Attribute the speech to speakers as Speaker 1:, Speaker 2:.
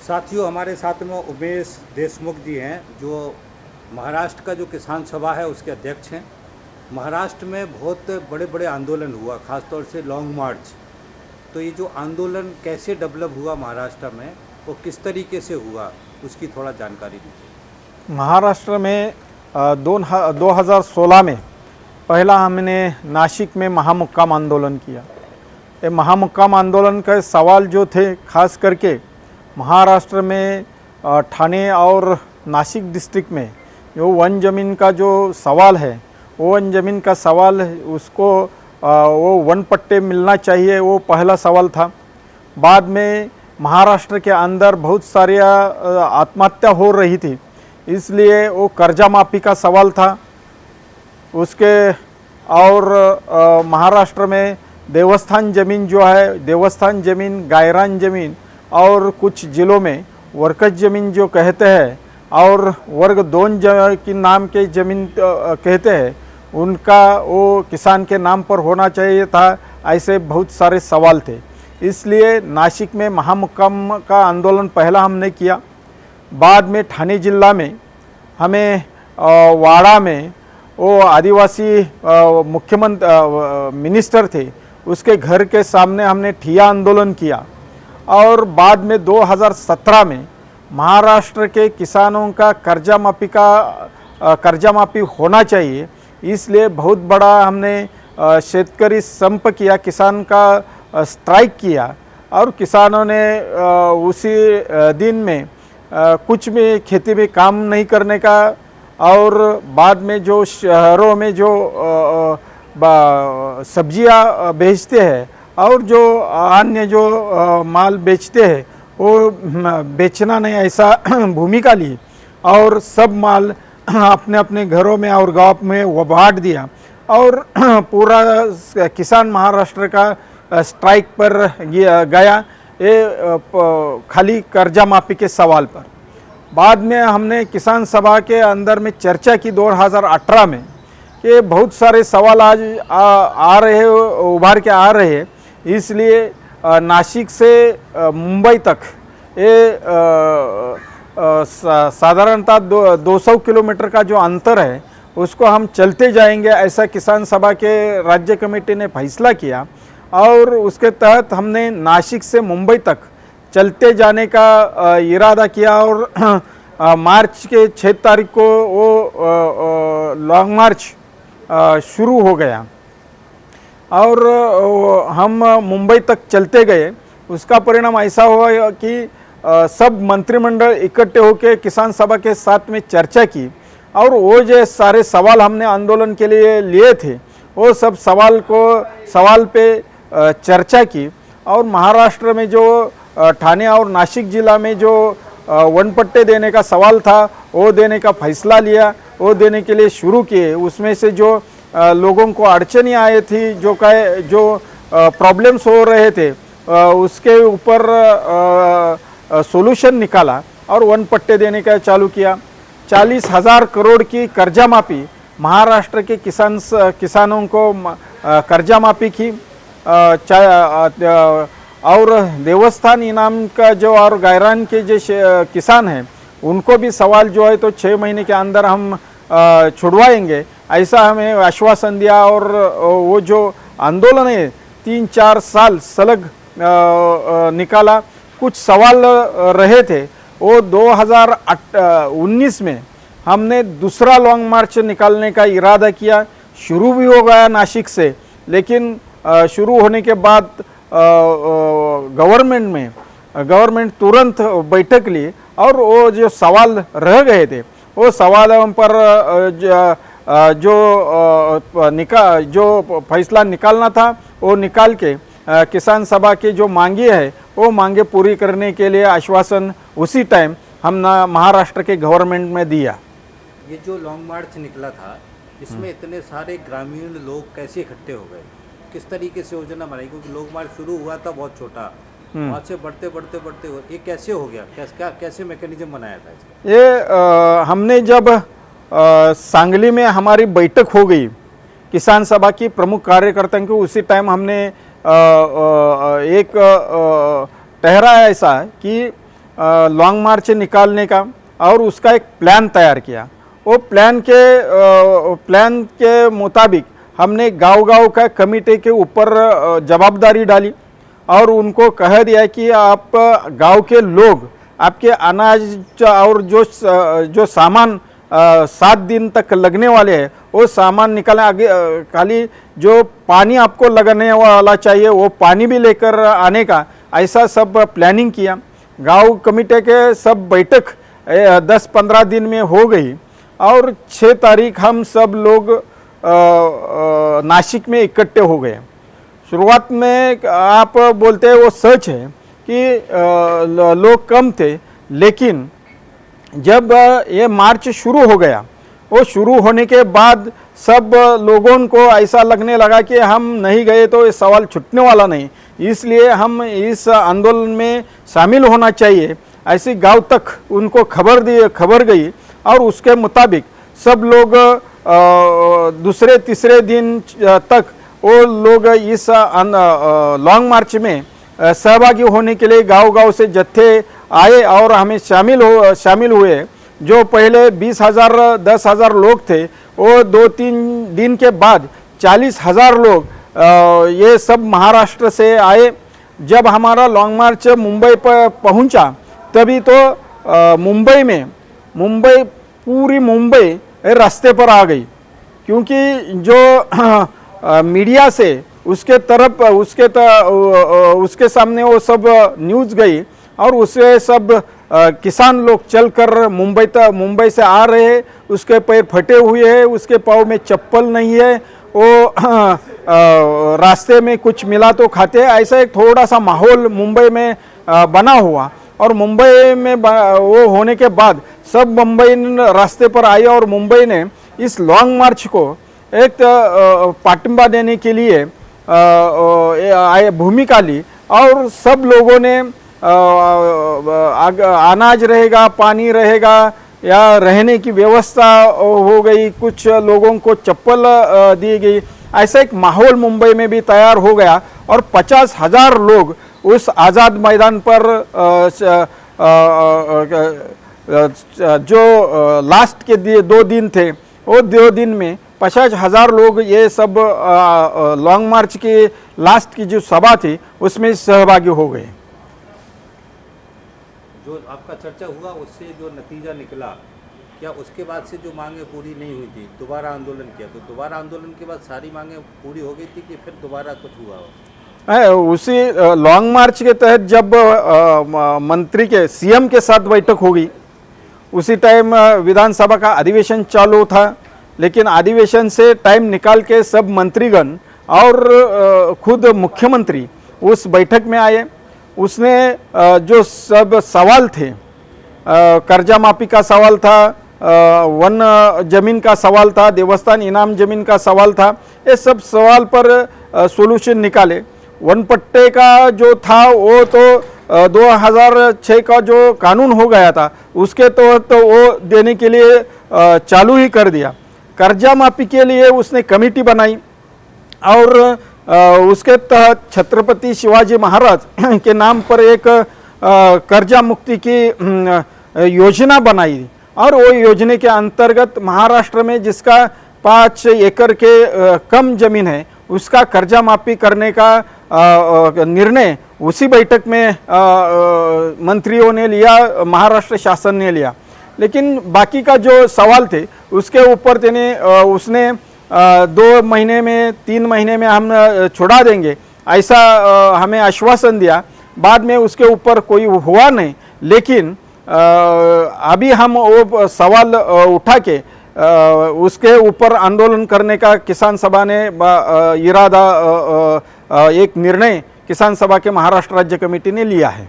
Speaker 1: साथियों, हमारे साथ में उमेश देशमुख जी हैं, जो महाराष्ट्र का जो किसान सभा है उसके अध्यक्ष हैं। महाराष्ट्र में बहुत बड़े बड़े आंदोलन हुआ, खासतौर से लॉन्ग मार्च। तो ये जो आंदोलन कैसे डेवलप हुआ महाराष्ट्र में, वो किस तरीके से हुआ, उसकी थोड़ा जानकारी दीजिए।
Speaker 2: महाराष्ट्र में 2016 में पहला हमने नासिक में महामुक्काम आंदोलन किया। ये महामुक्काम आंदोलन का सवाल जो थे, खास करके महाराष्ट्र में ठाणे और नासिक डिस्ट्रिक्ट में जो वन जमीन का जो सवाल है, वो वन जमीन का सवाल उसको वो वन पट्टे मिलना चाहिए, वो पहला सवाल था। बाद में महाराष्ट्र के अंदर बहुत सारी आत्महत्या हो रही थी, इसलिए वो कर्जा माफ़ी का सवाल था उसके। और महाराष्ट्र में देवस्थान ज़मीन जो है, देवस्थान ज़मीन, गायरान ज़मीन और कुछ ज़िलों में वर्कस ज़मीन जो कहते हैं और वर्ग 2 की नाम के ज़मीन कहते हैं, उनका वो किसान के नाम पर होना चाहिए था। ऐसे बहुत सारे सवाल थे, इसलिए नासिक में महामुक्काम का आंदोलन पहला हमने किया। बाद में ठाणे जिला में हमें वाड़ा में वो आदिवासी मुख्यमंत्री मिनिस्टर थे, उसके घर के सामने हमने ठिया आंदोलन किया। और बाद में 2017 में महाराष्ट्र के किसानों का कर्जा माफ़ी होना चाहिए, इसलिए बहुत बड़ा हमने शेतकरी संप किया, किसान का स्ट्राइक किया। और किसानों ने उसी दिन में कुछ भी खेती में काम नहीं करने का, और बाद में जो शहरों में जो सब्जियां बेचते हैं और जो अन्य जो माल बेचते हैं, वो बेचना नहीं, ऐसा भूमिका ली और सब माल अपने अपने घरों में और गांव में वो बांट दिया। और पूरा किसान महाराष्ट्र का स्ट्राइक पर गया, ये खाली कर्जा माफ़ी के सवाल पर। बाद में हमने किसान सभा के अंदर में चर्चा की 2018 में कि बहुत सारे सवाल आज आ रहे, उभार के आ रहे हैं, इसलिए नासिक से मुंबई तक ये साधारणतः 200 किलोमीटर का जो अंतर है उसको हम चलते जाएंगे, ऐसा किसान सभा के राज्य कमेटी ने फैसला किया। और उसके तहत हमने नासिक से मुंबई तक चलते जाने का इरादा किया। और मार्च के 6 तारीख को वो लॉन्ग मार्च शुरू हो गया और हम मुंबई तक चलते गए। उसका परिणाम ऐसा हुआ कि सब मंत्रिमंडल इकट्ठे होकर किसान सभा के साथ में चर्चा की, और वो जो सारे सवाल हमने आंदोलन के लिए लिए थे, वो सब सवाल पे चर्चा की। और महाराष्ट्र में जो ठाणे और नासिक जिला में जो वन पट्टे देने का सवाल था, वो देने का फैसला लिया, वो देने के लिए शुरू किए। उसमें से जो लोगों को अड़चनी आई थी, जो प्रॉब्लम्स हो रहे थे, उसके ऊपर सॉल्यूशन निकाला और वन पट्टे देने का चालू किया। 40,000 करोड़ की कर्जा माफ़ी महाराष्ट्र के किसानों को कर्जा माफ़ी की। और देवस्थान इनाम का जो और गायरान के जो किसान हैं, उनको भी सवाल जो है तो 6 महीने के अंदर हम छुड़वाएंगे, ऐसा हमें आश्वासन दिया। और वो जो आंदोलन है 3-4 साल सलग निकाला। कुछ सवाल रहे थे, वो 2019 में हमने दूसरा लॉन्ग मार्च निकालने का इरादा किया। शुरू भी हो गया नासिक से, लेकिन शुरू होने के बाद गवर्नमेंट तुरंत बैठक ली और वो जो सवाल रह गए थे, वो सवालों पर जो फैसला निकालना था वो निकाल के किसान सभा की जो मांगे है, वो मांगे पूरी करने के लिए आश्वासन उसी टाइम हम महाराष्ट्र के गवर्नमेंट में दिया।
Speaker 1: ये जो लॉन्ग मार्च निकला था, इसमें इतने सारे ग्रामीण लोग कैसे इकट्ठे हो गए, किस तरीके से योजना बनाई? क्योंकि लॉन्ग मार्च शुरू हुआ था बहुत छोटा, वहाँ से बढ़ते ये कैसे हो गया, कैसे मैकेनिज्म बनाया था इसका?
Speaker 2: ये हमने जब सांगली में हमारी बैठक हो गई किसान सभा की प्रमुख कार्यकर्ताओं की, उसी टाइम हमने एक ठहराया ऐसा कि लॉन्ग मार्च निकालने का और उसका एक प्लान तैयार किया। वो प्लान के मुताबिक हमने गांव-गांव का कमेटी के ऊपर जवाबदारी डाली और उनको कह दिया कि आप गांव के लोग आपके अनाज और जो सामान 7 दिन तक लगने वाले हैं वो सामान निकालें। आगे खाली जो पानी आपको लगने वाला चाहिए वो पानी भी लेकर आने का, ऐसा सब प्लानिंग किया। गांव कमेटी के सब बैठक 10-15 दिन में हो गई और 6 तारीख हम सब लोग नासिक में इकट्ठे हो गए। शुरुआत में आप बोलते हैं वो सच है कि लोग कम थे, लेकिन जब ये मार्च शुरू हो गया, वो शुरू होने के बाद सब लोगों को ऐसा लगने लगा कि हम नहीं गए तो ये सवाल छूटने वाला नहीं, इसलिए हम इस आंदोलन में शामिल होना चाहिए। ऐसी गांव तक उनको खबर गई और उसके मुताबिक सब लोग दूसरे तीसरे दिन तक वो लोग इस लॉन्ग मार्च में सहभागी होने के लिए गांव-गांव से जत्थे आए और हमें शामिल हुए। जो पहले 20,000 10,000 लोग थे, वो 2-3 दिन के बाद 40,000 लोग ये सब महाराष्ट्र से आए। जब हमारा लॉन्ग मार्च मुंबई पर पहुंचा तभी तो पूरी मुंबई रास्ते पर आ गई, क्योंकि जो मीडिया से उसके सामने वो सब न्यूज़ गई और उससे सब किसान लोग चलकर मुंबई से आ रहे हैं, उसके पैर फटे हुए हैं, उसके पाँव में चप्पल नहीं है, वो रास्ते में कुछ मिला तो खाते हैं। ऐसा एक थोड़ा सा माहौल मुंबई में बना हुआ और मुंबई में वो होने के बाद सब मुंबई रास्ते पर आए और मुंबई ने इस लॉन्ग मार्च को एक पाठिंबा देने के लिए भूमिका ली और सब लोगों ने अनाज रहेगा, पानी रहेगा या रहने की व्यवस्था हो गई, कुछ लोगों को चप्पल दी गई। ऐसा एक माहौल मुंबई में भी तैयार हो गया और 50,000 लोग उस आज़ाद मैदान पर जो लास्ट के 2 दिन थे, वो 2 दिन में 50,000 लोग ये सब लॉन्ग मार्च की लास्ट की जो सभा थी उसमें सहभागी हो गए।
Speaker 1: जो आपका चर्चा हुआ उससे जो नतीजा निकला, क्या उसके बाद से जो मांगे पूरी नहीं हुई थी, दोबारा आंदोलन किया, तो दोबारा आंदोलन के बाद सारी मांगे पूरी हो गई थी कि फिर दोबारा कुछ हुआ हो?
Speaker 2: उसी लॉन्ग मार्च के तहत जब मंत्री के सीएम के साथ बैठक होगी, उसी टाइम विधानसभा का अधिवेशन चालू था, लेकिन अधिवेशन से टाइम निकाल के सब मंत्रीगण और खुद मुख्यमंत्री उस बैठक में आए। उसने जो सब सवाल थे, कर्जा माफी का सवाल था, वन जमीन का सवाल था, देवस्थान इनाम जमीन का सवाल था, ये सब सवाल पर सॉल्यूशन निकाले। वन पट्टे का जो था वो तो 2006 का जो कानून हो गया था उसके तहत तो वो देने के लिए चालू ही कर दिया। कर्जा माफी के लिए उसने कमेटी बनाई और उसके तहत छत्रपति शिवाजी महाराज के नाम पर एक कर्जा मुक्ति की योजना बनाई और वो योजना के अंतर्गत महाराष्ट्र में जिसका 5 एकड़ के कम जमीन है उसका कर्जा माफी करने का निर्णय उसी बैठक में मंत्रियों ने लिया, महाराष्ट्र शासन ने लिया। लेकिन बाकी का जो सवाल थे उसके ऊपर उसने 2 महीने में 3 महीने में हम छुड़ा देंगे ऐसा हमें आश्वासन दिया। बाद में उसके ऊपर कोई हुआ नहीं, लेकिन अभी हम वो सवाल उठा के उसके ऊपर आंदोलन करने का किसान सभा ने इरादा एक निर्णय किसान सभा के महाराष्ट्र राज्य कमेटी ने लिया है।